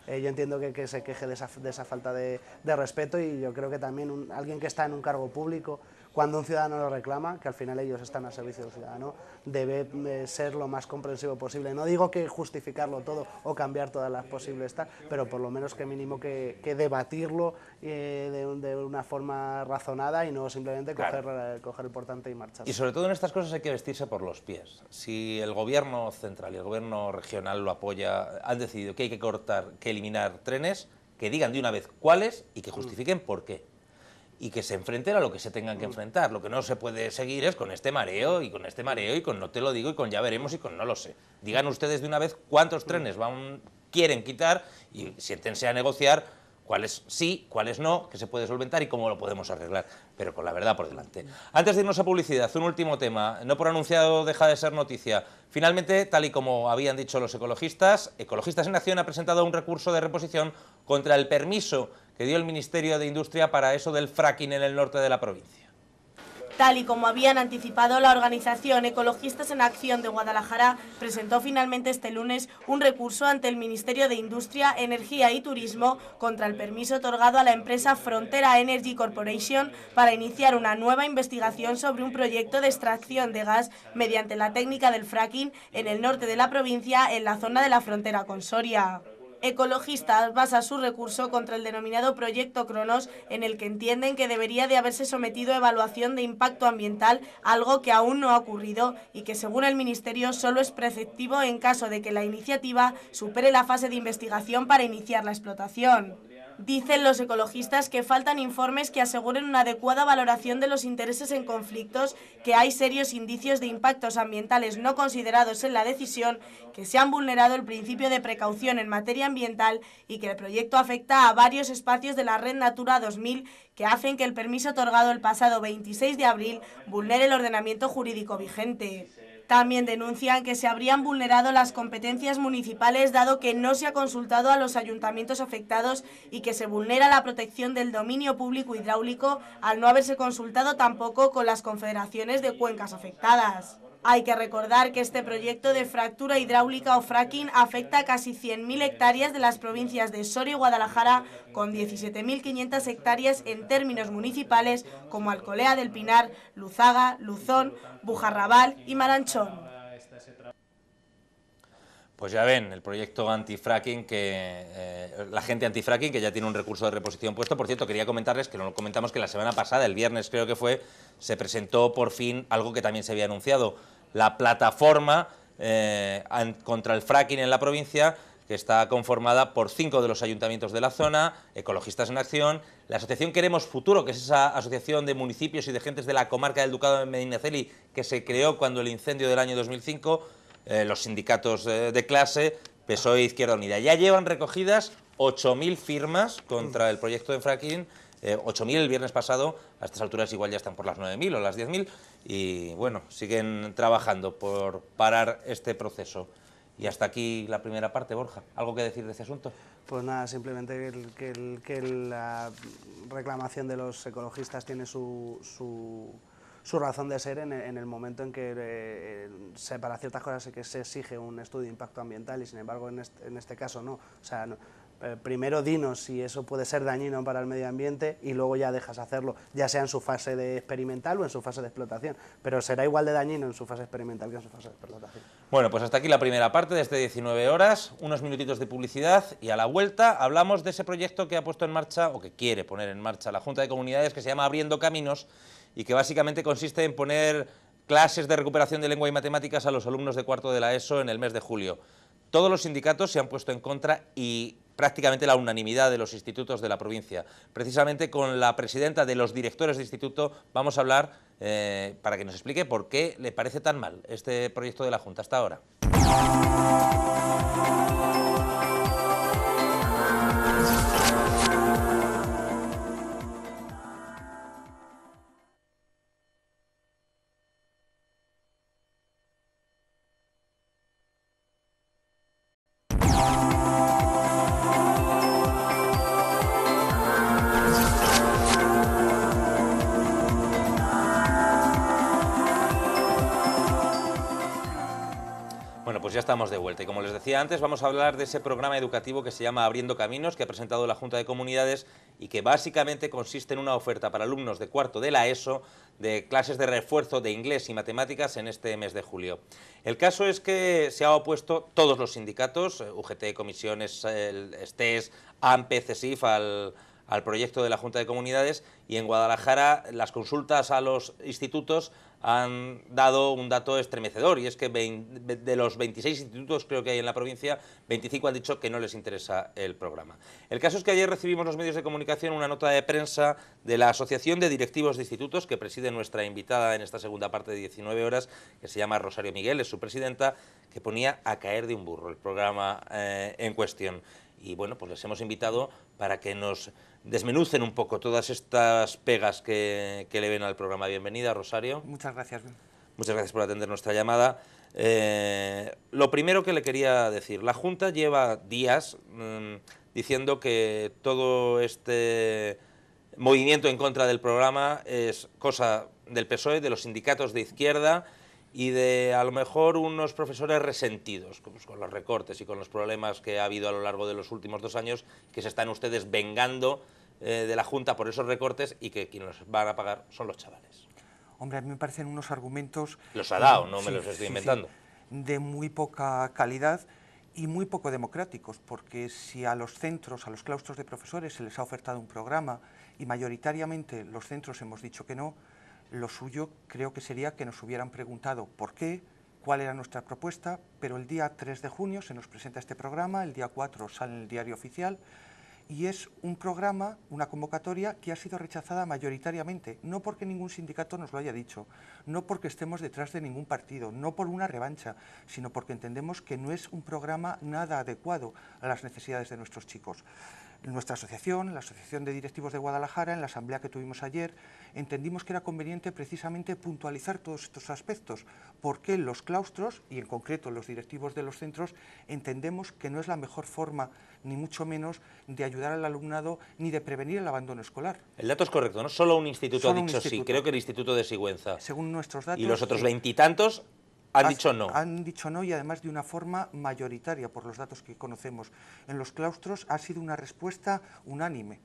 Yo entiendo que se queje de esa falta de respeto y yo creo que también alguien que está en un cargo público, cuando un ciudadano lo reclama, que al final ellos están al servicio del ciudadano, debe ser lo más comprensivo posible. No digo que justificarlo todo o cambiar todas las posibles, pero por lo menos que mínimo que debatirlo de una forma razonada y no simplemente coger el portante y marcharse. Y sobre todo en estas cosas hay que vestirse por los pies. Si el gobierno central y el gobierno regional lo apoya, han decidido que hay que eliminar trenes, que digan de una vez cuáles y que justifiquen por qué. Y que se enfrenten a lo que se tengan que enfrentar. Lo que no se puede seguir es con este mareo y con este mareo y con no te lo digo y con ya veremos y con no lo sé. Digan ustedes de una vez cuántos trenes quieren quitar y siéntense a negociar cuáles sí, cuáles no, que se puede solventar y cómo lo podemos arreglar, pero con la verdad por delante. Antes de irnos a publicidad, un último tema, no por anunciado deja de ser noticia. Finalmente, tal y como habían dicho los ecologistas, Ecologistas en Acción ha presentado un recurso de reposición contra el permiso que dio el Ministerio de Industria para eso del fracking en el norte de la provincia. Tal y como habían anticipado, la organización Ecologistas en Acción de Guadalajara presentó finalmente este lunes un recurso ante el Ministerio de Industria, Energía y Turismo contra el permiso otorgado a la empresa Frontera Energy Corporation para iniciar una nueva investigación sobre un proyecto de extracción de gas mediante la técnica del fracking en el norte de la provincia, en la zona de la frontera con Soria. Ecologistas basa su recurso contra el denominado Proyecto Cronos, en el que entienden que debería de haberse sometido a evaluación de impacto ambiental, algo que aún no ha ocurrido y que según el Ministerio solo es preceptivo en caso de que la iniciativa supere la fase de investigación para iniciar la explotación. Dicen los ecologistas que faltan informes que aseguren una adecuada valoración de los intereses en conflictos, que hay serios indicios de impactos ambientales no considerados en la decisión, que se han vulnerado el principio de precaución en materia ambiental y que el proyecto afecta a varios espacios de la Red Natura 2000 que hacen que el permiso otorgado el pasado 26 de abril vulnere el ordenamiento jurídico vigente. También denuncian que se habrían vulnerado las competencias municipales dado que no se ha consultado a los ayuntamientos afectados y que se vulnera la protección del dominio público hidráulico al no haberse consultado tampoco con las confederaciones de cuencas afectadas. Hay que recordar que este proyecto de fractura hidráulica o fracking afecta a casi 100.000 hectáreas de las provincias de Soria y Guadalajara, con 17.500 hectáreas en términos municipales, como Alcolea del Pinar, Luzaga, Luzón, Bujarrabal y Maranchón. Pues ya ven, el proyecto antifracking, la gente antifracking, que ya tiene un recurso de reposición puesto. Por cierto, quería comentarles que lo comentamos que la semana pasada, el viernes creo que fue, se presentó por fin algo que también se había anunciado, la plataforma contra el fracking en la provincia, que está conformada por 5 de los ayuntamientos de la zona, Ecologistas en Acción, la asociación Queremos Futuro, que es esa asociación de municipios y de gentes de la comarca del Ducado de Medinaceli, que se creó cuando el incendio del año 2005, los sindicatos de clase, PSOE e Izquierda Unida. Ya llevan recogidas 8.000 firmas contra el proyecto de fracking, 8.000 el viernes pasado, a estas alturas igual ya están por las 9.000 o las 10.000, y bueno, siguen trabajando por parar este proceso. Y hasta aquí la primera parte, Borja. ¿Algo que decir de este asunto? Pues nada, simplemente que la reclamación de los ecologistas tiene su razón de ser en el momento en que para ciertas cosas que se exige un estudio de impacto ambiental y sin embargo en este caso no. O sea, primero dinos si eso puede ser dañino para el medio ambiente y luego ya dejas hacerlo, ya sea en su fase de experimental o en su fase de explotación, pero será igual de dañino en su fase experimental que en su fase de explotación. Bueno, pues hasta aquí la primera parte de este 19 horas, unos minutitos de publicidad y a la vuelta hablamos de ese proyecto que ha puesto en marcha o que quiere poner en marcha la Junta de Comunidades, que se llama Abriendo Caminos y que básicamente consiste en poner clases de recuperación de lengua y matemáticas a los alumnos de cuarto de la ESO en el mes de julio. Todos los sindicatos se han puesto en contra y prácticamente la unanimidad de los institutos de la provincia. Precisamente con la presidenta de los directores de instituto vamos a hablar para que nos explique por qué le parece tan mal este proyecto de la Junta hasta ahora. Ya estamos de vuelta y como les decía antes vamos a hablar de ese programa educativo que se llama Abriendo Caminos, que ha presentado la Junta de Comunidades y que básicamente consiste en una oferta para alumnos de cuarto de la ESO de clases de refuerzo de inglés y matemáticas en este mes de julio. El caso es que se han opuesto todos los sindicatos, UGT, Comisiones, STES, AMPE, CESIF, al proyecto de la Junta de Comunidades, y en Guadalajara las consultas a los institutos han dado un dato estremecedor, y es que de los 26 institutos creo que hay en la provincia, 25 han dicho que no les interesa el programa. El caso es que ayer recibimos los medios de comunicación una nota de prensa de la Asociación de Directivos de Institutos, que preside nuestra invitada en esta segunda parte de 19 horas, que se llama Rosario Miguel, es su presidenta, que ponía a caer de un burro el programa en cuestión. Y bueno, pues les hemos invitado para que nos desmenucen un poco todas estas pegas que le ven al programa. Bienvenida, Rosario. Muchas gracias. Muchas gracias por atender nuestra llamada. Lo primero que le quería decir, la Junta lleva días diciendo que todo este movimiento en contra del programa es cosa del PSOE, de los sindicatos de izquierda y de a lo mejor unos profesores resentidos con los recortes y con los problemas que ha habido a lo largo de los últimos 2 años, que se están ustedes vengando de la Junta por esos recortes y que quienes los van a pagar son los chavales. Hombre, a mí me parecen unos argumentos... Los ha dado, no me los estoy inventando. De muy poca calidad y muy poco democráticos, porque si a los centros, a los claustros de profesores se les ha ofertado un programa y mayoritariamente los centros hemos dicho que no, lo suyo creo que sería que nos hubieran preguntado por qué, cuál era nuestra propuesta, pero el día 3 de junio se nos presenta este programa, el día 4 sale en el diario oficial, y es un programa, una convocatoria que ha sido rechazada mayoritariamente, no porque ningún sindicato nos lo haya dicho, no porque estemos detrás de ningún partido, no por una revancha, sino porque entendemos que no es un programa nada adecuado a las necesidades de nuestros chicos. nuestra asociación, la Asociación de Directivos de Guadalajara, en la asamblea que tuvimos ayer, entendimos que era conveniente precisamente puntualizar todos estos aspectos, porque los claustros, y en concreto los directivos de los centros, entendemos que no es la mejor forma, ni mucho menos, de ayudar al alumnado ni de prevenir el abandono escolar. El dato es correcto, ¿no? Solo un instituto Solo ha un dicho instituto. sí, creo que el Instituto de Sigüenza. Según nuestros datos... Y los otros veintitantos han dicho no. Han dicho no, y además de una forma mayoritaria, por los datos que conocemos. En los claustros ha sido una respuesta unánime,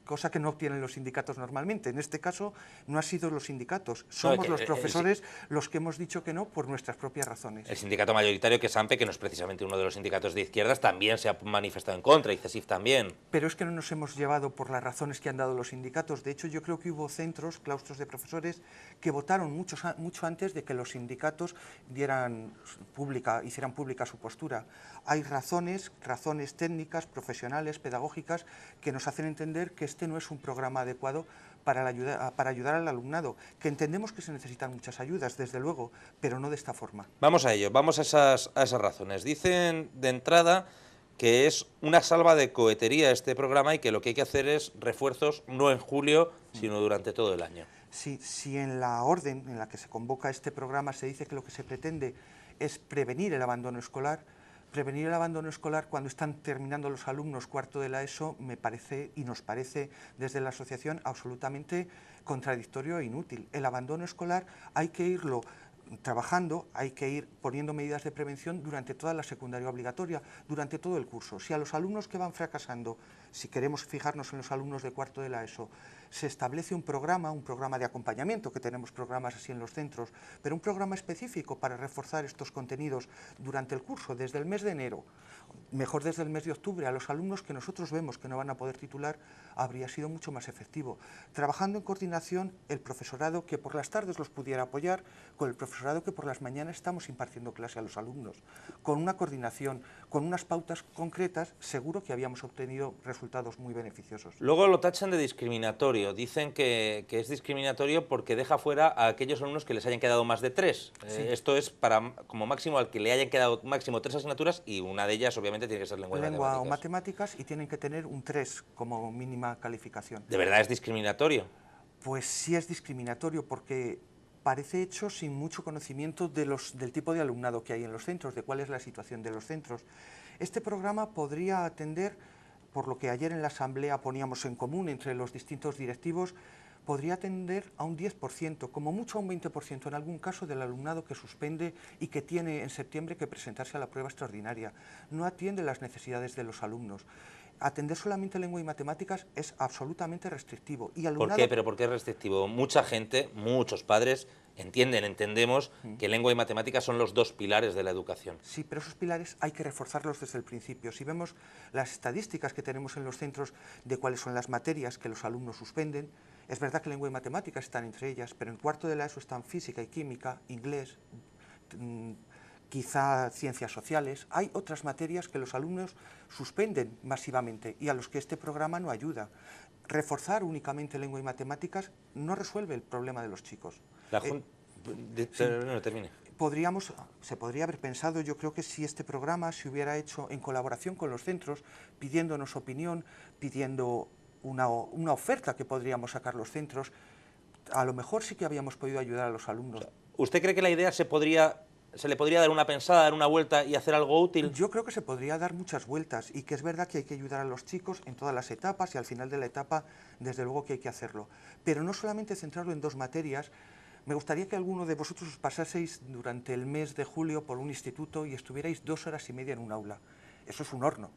cosa que no obtienen los sindicatos normalmente. En este caso no ha sido los sindicatos, somos los profesores los que hemos dicho que no por nuestras propias razones. El sindicato mayoritario, que es AMPE, que no es precisamente uno de los sindicatos de izquierdas, también se ha manifestado en contra, y CESIF también. Pero es que no nos hemos llevado por las razones que han dado los sindicatos. De hecho, yo creo que hubo centros, claustros de profesores, que votaron mucho antes de que los sindicatos hicieran pública su postura. Hay razones técnicas, profesionales, pedagógicas, que nos hacen entender que este no es un programa adecuado para ayudar al alumnado, que entendemos que se necesitan muchas ayudas, desde luego, pero no de esta forma. Vamos a ello, vamos a esas razones. Dicen de entrada que es una salva de cohetería este programa y que lo que hay que hacer es refuerzos no en julio, sino durante todo el año. Si en la orden en la que se convoca este programa se dice que lo que se pretende es prevenir el abandono escolar, cuando están terminando los alumnos cuarto de la ESO me parece, y nos parece desde la asociación, absolutamente contradictorio e inútil. El abandono escolar hay que irlo trabajando, hay que ir poniendo medidas de prevención durante toda la secundaria obligatoria, durante todo el curso. Si a los alumnos que van fracasando, si queremos fijarnos en los alumnos de cuarto de la ESO, se establece un programa de acompañamiento, que tenemos programas así en los centros, pero un programa específico para reforzar estos contenidos durante el curso, desde el mes de enero, mejor desde el mes de octubre, a los alumnos que nosotros vemos que no van a poder titular, habría sido mucho más efectivo. Trabajando en coordinación, el profesorado que por las tardes los pudiera apoyar, con el profesorado que por las mañanas estamos impartiendo clase a los alumnos. Con una coordinación, con unas pautas concretas, seguro que habíamos obtenido resultados muy beneficiosos. Luego lo tachan de discriminatorio. Dicen que es discriminatorio porque deja fuera a aquellos alumnos que les hayan quedado más de 3. Sí. Esto es para, como máximo, al que le hayan quedado máximo 3 asignaturas, y una de ellas obviamente tiene que ser lengua o matemáticas, y tienen que tener un 3 como mínima calificación. ¿De verdad es discriminatorio? Pues sí es discriminatorio, porque parece hecho sin mucho conocimiento del tipo de alumnado que hay en los centros, de cuál es la situación de los centros. Este programa podría atender, por lo que ayer en la asamblea poníamos en común entre los distintos directivos, podría atender a un 10%, como mucho a un 20% en algún caso del alumnado que suspende y que tiene en septiembre que presentarse a la prueba extraordinaria. No atiende las necesidades de los alumnos. Atender solamente lengua y matemáticas es absolutamente restrictivo. Y alumnado... ¿Por qué? ¿Pero por qué es restrictivo? Mucha gente, muchos padres entendemos que lengua y matemáticas son los dos pilares de la educación. Sí, pero esos pilares hay que reforzarlos desde el principio. Si vemos las estadísticas que tenemos en los centros de cuáles son las materias que los alumnos suspenden, es verdad que lengua y matemáticas están entre ellas, pero en cuarto de la ESO están física y química, inglés, quizá ciencias sociales. Hay otras materias que los alumnos suspenden masivamente y a los que este programa no ayuda. Reforzar únicamente lengua y matemáticas no resuelve el problema de los chicos. No, termine. Se podría haber pensado, yo creo que si este programa se hubiera hecho en colaboración con los centros, pidiéndonos opinión, pidiendo una oferta que podríamos sacar los centros, a lo mejor sí que habíamos podido ayudar a los alumnos. ¿Usted cree que la idea se le podría dar una pensada, dar una vuelta y hacer algo útil? Yo creo que se podría dar muchas vueltas, y que es verdad que hay que ayudar a los chicos en todas las etapas, y al final de la etapa, desde luego que hay que hacerlo. Pero no solamente centrarlo en 2 materias. Me gustaría que alguno de vosotros os pasaseis durante el mes de julio por un instituto y estuvierais 2 horas y media en un aula. Eso es un horno.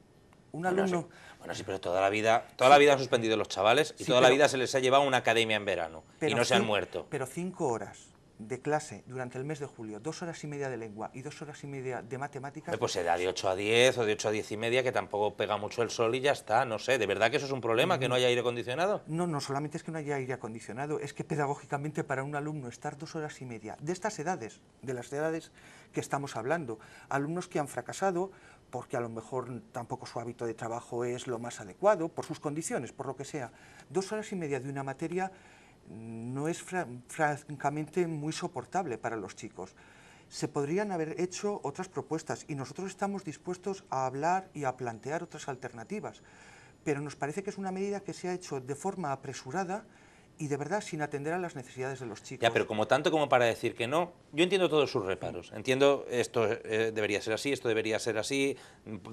Un alumno... Bueno, sí, pero toda la vida han suspendido los chavales, y toda la vida se les ha llevado una academia en verano y no se han muerto. Pero 5 horas de clase durante el mes de julio, 2 horas y media de lengua y 2 horas y media de matemáticas... Pues se da de 8 a 10 o de 8 a 10 y media, que tampoco pega mucho el sol y ya está, no sé. ¿De verdad que eso es un problema, que no haya aire acondicionado? No, no solamente es que no haya aire acondicionado, es que pedagógicamente para un alumno estar 2 horas y media de estas edades, de las edades que estamos hablando, alumnos que han fracasado porque a lo mejor tampoco su hábito de trabajo es lo más adecuado, por sus condiciones, por lo que sea, 2 horas y media de una materia no es francamente muy soportable para los chicos. Se podrían haber hecho otras propuestas, y nosotros estamos dispuestos a hablar y a plantear otras alternativas, pero nos parece que es una medida que se ha hecho de forma apresurada y de verdad sin atender a las necesidades de los chicos. Ya, pero como tanto como para decir que no, yo entiendo todos sus reparos. Entiendo esto debería ser así, esto debería ser así,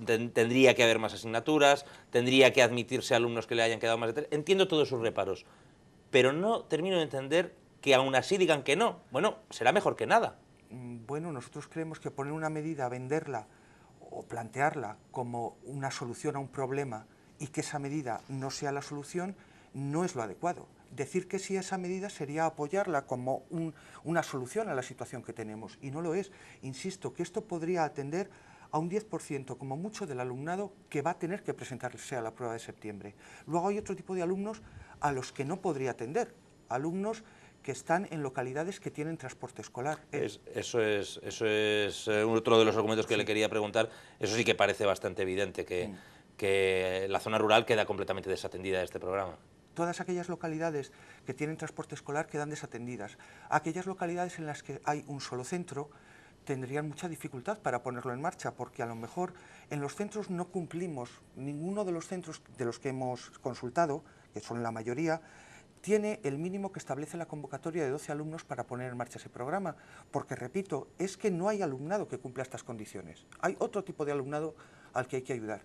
tendría que haber más asignaturas, tendría que admitirse alumnos que le hayan quedado más de 3. Entiendo todos sus reparos, pero no termino de entender que aún así digan que no. Bueno, será mejor que nada. Bueno, nosotros creemos que poner una medida, venderla o plantearla como una solución a un problema y que esa medida no sea la solución no es lo adecuado. Decir que sí a esa medida sería apoyarla como una solución a la situación que tenemos, y no lo es. Insisto, que esto podría atender a un 10% como mucho del alumnado que va a tener que presentarse a la prueba de septiembre. Luego hay otro tipo de alumnos a los que no podría atender, alumnos que están en localidades que tienen transporte escolar. Eso es otro de los argumentos que le quería preguntar. Eso sí que parece bastante evidente, que la zona rural queda completamente desatendida de este programa. Todas aquellas localidades que tienen transporte escolar quedan desatendidas. Aquellas localidades en las que hay un solo centro tendrían mucha dificultad para ponerlo en marcha, porque a lo mejor en los centros no cumplimos, ninguno de los centros de los que hemos consultado, que son la mayoría, tiene el mínimo que establece la convocatoria de 12 alumnos para poner en marcha ese programa, porque, repito, es que no hay alumnado que cumpla estas condiciones. Hay otro tipo de alumnado al que hay que ayudar.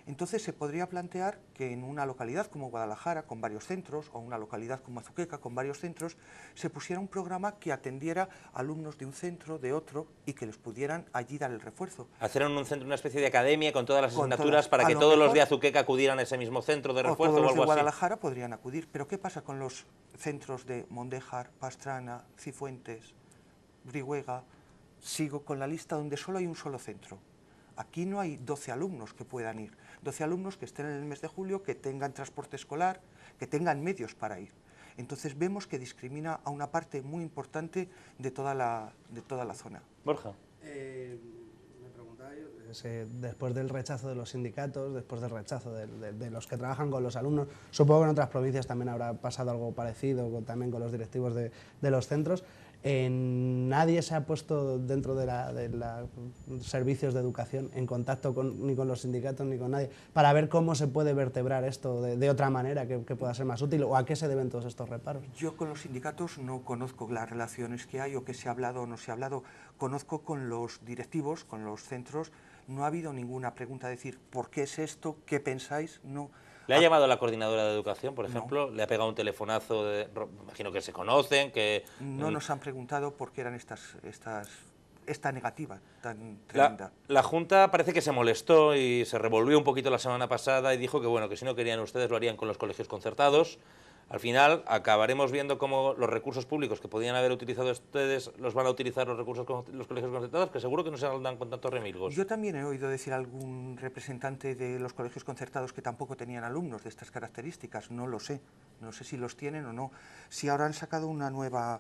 Entonces se podría plantear que en una localidad como Guadalajara, con varios centros, o una localidad como Azuqueca, con varios centros, se pusiera un programa que atendiera a alumnos de un centro, de otro, y que les pudieran allí dar el refuerzo. Hacer en un centro una especie de academia con todas las asignaturas para que todos los de Azuqueca acudieran a ese mismo centro de refuerzo o algo así. Todos los de Guadalajara podrían acudir, pero ¿qué pasa con los centros de Mondéjar, Pastrana, Cifuentes, Brihuega? Sigo con la lista donde solo hay un solo centro. Aquí no hay 12 alumnos que puedan ir, 12 alumnos que estén en el mes de julio, que tengan transporte escolar, que tengan medios para ir. Entonces vemos que discrimina a una parte muy importante de toda la zona. Borja. Me preguntaba yo, después del rechazo de los sindicatos, después del rechazo de los que trabajan con los alumnos, supongo que en otras provincias también habrá pasado algo parecido, también con los directivos de los centros. Nadie se ha puesto dentro de los servicios de educación en contacto ni con los sindicatos ni con nadie para ver cómo se puede vertebrar esto de otra manera que pueda ser más útil, o a qué se deben todos estos reparos. Yo con los sindicatos no conozco las relaciones que hay o que se ha hablado o no se ha hablado. Conozco con los directivos, con los centros. No ha habido ninguna pregunta de decir ¿por qué es esto? ¿Qué pensáis? No. ¿Le ha llamado la coordinadora de educación, por ejemplo? No. ¿Le ha pegado un telefonazo? Imagino que se conocen, que... No nos han preguntado por qué eran esta negativa tan tremenda. La Junta parece que se molestó y se revolvió un poquito la semana pasada y dijo que, bueno, que si no querían ustedes lo harían con los colegios concertados. Al final acabaremos viendo cómo los recursos públicos que podían haber utilizado ustedes los van a utilizar los colegios concertados, que seguro que no se dan con tantos remilgos. Yo también he oído decir a algún representante de los colegios concertados que tampoco tenían alumnos de estas características. No lo sé, no sé si los tienen o no. Si ahora han sacado una nueva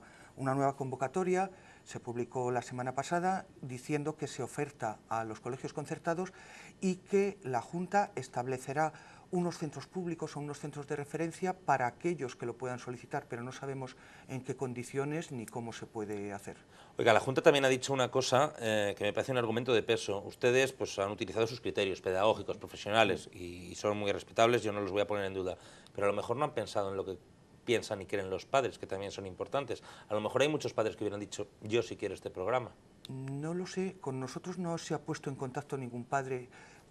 convocatoria, se publicó la semana pasada diciendo que se oferta a los colegios concertados y que la Junta establecerá unos centros públicos o unos centros de referencia para aquellos que lo puedan solicitar, pero no sabemos en qué condiciones ni cómo se puede hacer. Oiga, la Junta también ha dicho una cosa que me parece un argumento de peso. Ustedes pues, han utilizado sus criterios pedagógicos, profesionales, y son muy respetables, yo no los voy a poner en duda, pero a lo mejor no han pensado en lo que piensan y creen los padres, que también son importantes. A lo mejor hay muchos padres que hubieran dicho, yo sí quiero este programa. No lo sé, con nosotros no se ha puesto en contacto ningún padre.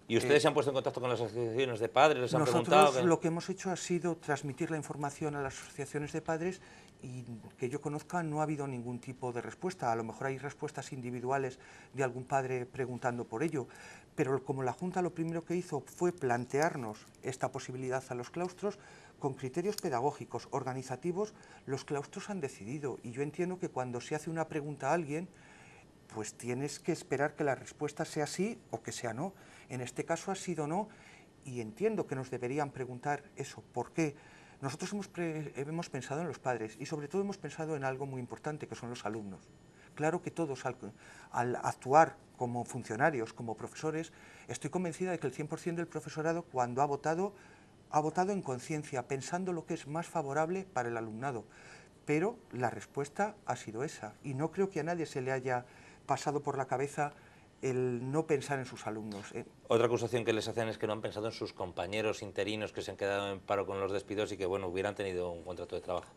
¿Y ustedes se han puesto en contacto con las asociaciones de padres? ¿Les han preguntado? Nosotros lo que hemos hecho ha sido transmitir la información a las asociaciones de padres y que yo conozca no ha habido ningún tipo de respuesta. A lo mejor hay respuestas individuales de algún padre preguntando por ello, pero como la Junta lo primero que hizo fue plantearnos esta posibilidad a los claustros, con criterios pedagógicos, organizativos, los claustros han decidido. Y yo entiendo que cuando se hace una pregunta a alguien, pues tienes que esperar que la respuesta sea sí o que sea no. En este caso ha sido no, y entiendo que nos deberían preguntar eso, ¿por qué? Nosotros hemos pensado en los padres y sobre todo hemos pensado en algo muy importante, que son los alumnos. Claro que todos al actuar como funcionarios, como profesores, estoy convencida de que el 100% del profesorado cuando ha votado en conciencia, pensando lo que es más favorable para el alumnado. Pero la respuesta ha sido esa, y no creo que a nadie se le haya pasado por la cabeza el no pensar en sus alumnos. Otra acusación que les hacen es que no han pensado en sus compañeros interinos que se han quedado en paro con los despidos y que, bueno, hubieran tenido un contrato de trabajo.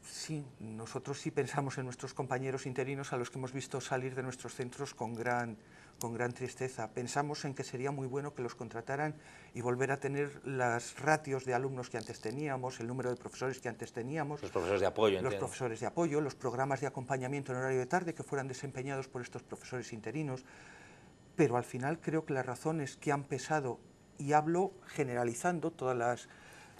Sí, nosotros sí pensamos en nuestros compañeros interinos a los que hemos visto salir de nuestros centros con gran tristeza. Pensamos en que sería muy bueno que los contrataran y volver a tener las ratios de alumnos que antes teníamos, el número de profesores que antes teníamos. Los profesores de apoyo, Los entiendo. profesores de apoyo, los programas de acompañamiento en horario de tarde que fueran desempeñados por estos profesores interinos. Pero al final creo que las razones que han pesado, y hablo generalizando todas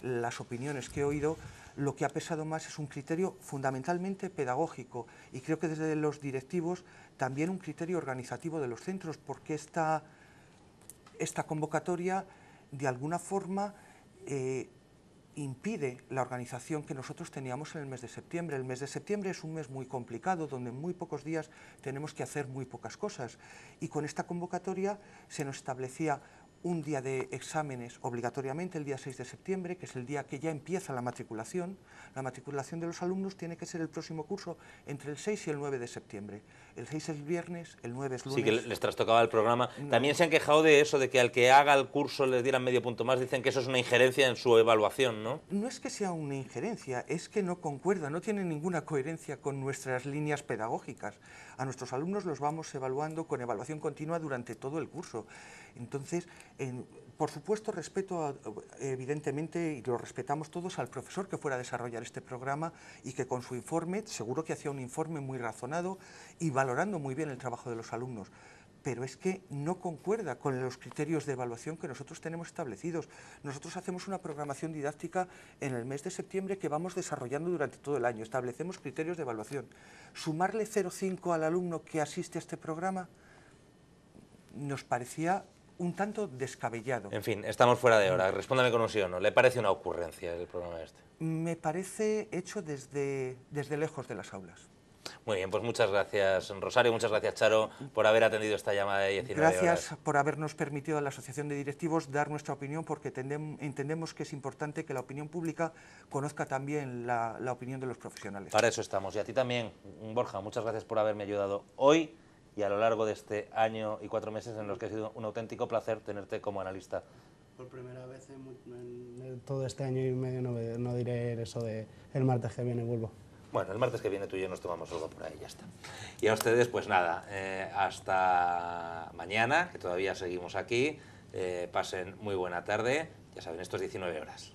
las opiniones que he oído, lo que ha pesado más es un criterio fundamentalmente pedagógico y creo que desde los directivos también un criterio organizativo de los centros, porque esta convocatoria de alguna forma impide la organización que nosotros teníamos en el mes de septiembre. El mes de septiembre es un mes muy complicado, donde en muy pocos días tenemos que hacer muy pocas cosas, y con esta convocatoria se nos establecía un día de exámenes obligatoriamente, el día 6 de septiembre, que es el día que ya empieza la matriculación. La matriculación de los alumnos tiene que ser el próximo curso entre el 6 y el 9 de septiembre. El 6 es viernes, el 9 es lunes. Sí, que les trastocaba el programa. No. También se han quejado de eso, de que al que haga el curso les dieran medio punto más. Dicen que eso es una injerencia en su evaluación, ¿no? No es que sea una injerencia, es que no concuerda, no tiene ninguna coherencia con nuestras líneas pedagógicas. A nuestros alumnos los vamos evaluando con evaluación continua durante todo el curso. Entonces, por supuesto, respeto, evidentemente, y lo respetamos todos, al profesor que fuera a desarrollar este programa y que con su informe, seguro que hacía un informe muy razonado y valorando muy bien el trabajo de los alumnos. Pero es que no concuerda con los criterios de evaluación que nosotros tenemos establecidos. Nosotros hacemos una programación didáctica en el mes de septiembre que vamos desarrollando durante todo el año. Establecemos criterios de evaluación. Sumarle 0,5 al alumno que asiste a este programa nos parecía un tanto descabellado. En fin, estamos fuera de hora. Respóndame con un sí o no. ¿Le parece una ocurrencia el programa este? Me parece hecho desde lejos de las aulas. Muy bien, pues muchas gracias, Rosario, muchas gracias, Charo, por haber atendido esta llamada de 19 horas. Gracias por habernos permitido a la Asociación de Directivos dar nuestra opinión, porque entendemos que es importante que la opinión pública conozca también la opinión de los profesionales. Para eso estamos. Y a ti también, Borja, muchas gracias por haberme ayudado hoy y a lo largo de este año y 4 meses en los que ha sido un auténtico placer tenerte como analista. Por primera vez en todo este año y medio no diré eso de el martes que viene vuelvo. Bueno, el martes que viene tú y yo nos tomamos algo por ahí, ya está. Y a ustedes, pues nada, hasta mañana, que todavía seguimos aquí. Pasen muy buena tarde. Ya saben, esto es 19 horas.